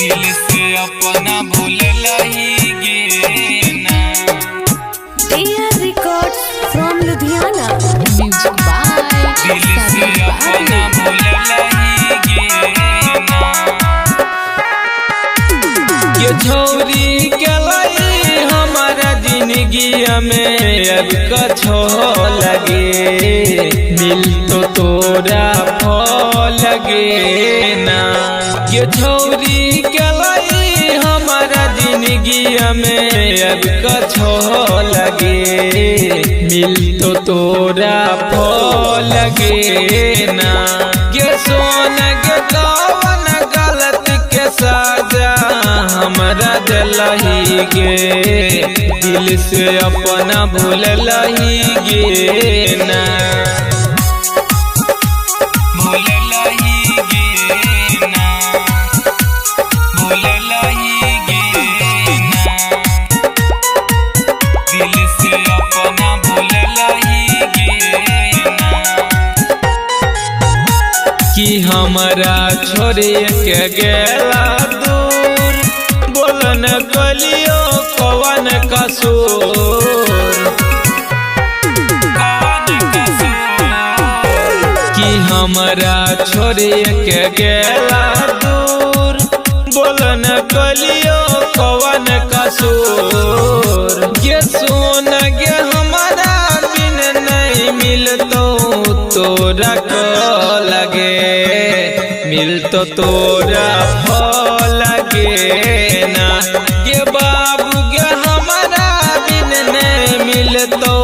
दिल से अपना भूलला ही गे ना। AR Records from Ludhiana. Music by दिल से अपना भूलला ही गे ना। के छोरी के लाई हमारा जिंदगी में अब कछो लगे, मिल तो तोरा फल लगे ना। के छोरी के लाई हमारा जिंदगी में अब कछो लगे, मिल तो तोरा फल लगे ना। के सोना के कवन गलत के सजा हमरा दिलही गे, दिल से अपना भूलही गे ना। भूलला ही गे ना। भूलला ही गे ना। दिल से अपना भूलला ही गे ना। कि हमरा छोड़े के गेला दूर, बोलन कलियो कवन कसूर। कि हमरा छोड़े के गेला दूर, बोलन कलियो कवन कसूर। ये सोन गे हमारा बिन नहीं मिलतो तोरा को लगे, मिल तो तोरा फल लगे ना। ये बाबू गे हमारा बिन नहीं मिलतो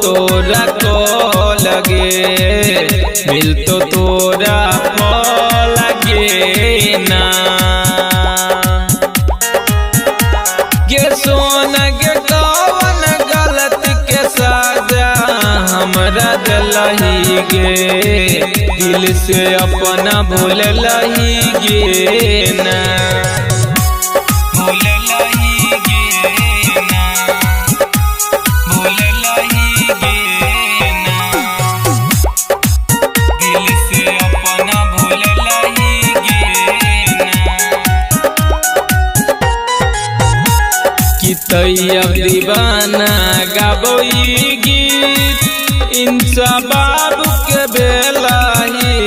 तोरा को लगे, मिल तो तोरा फल लगे ना। ये सोन गे कवन गलत के सजा हमरा दिलही गे, दिल से अपना भूलही गे ना। भूलला ही गे ना। भूलला ही गे ना। दिल से अपना भूलला ही गे ना। कि तैया दीवाना गाबोई गीत इंसा बाबू के बेलाही।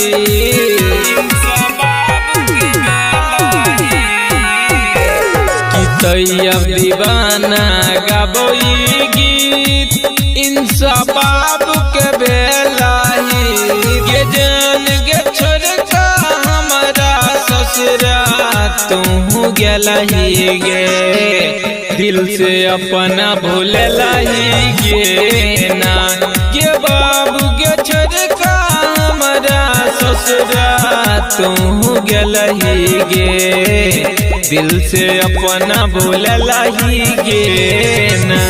कि तैया दीवाना गाबोई गीत इंसा बाबू के बेलाही। के जान गे छोड़ का हमारा ससुरा तू गेलही गे, दिल से अपना भूलही गे ना। के बाबू गे छोड़ का हमारा ससुरा तू गेलही गे, दिल से अपना भूलही गे ना।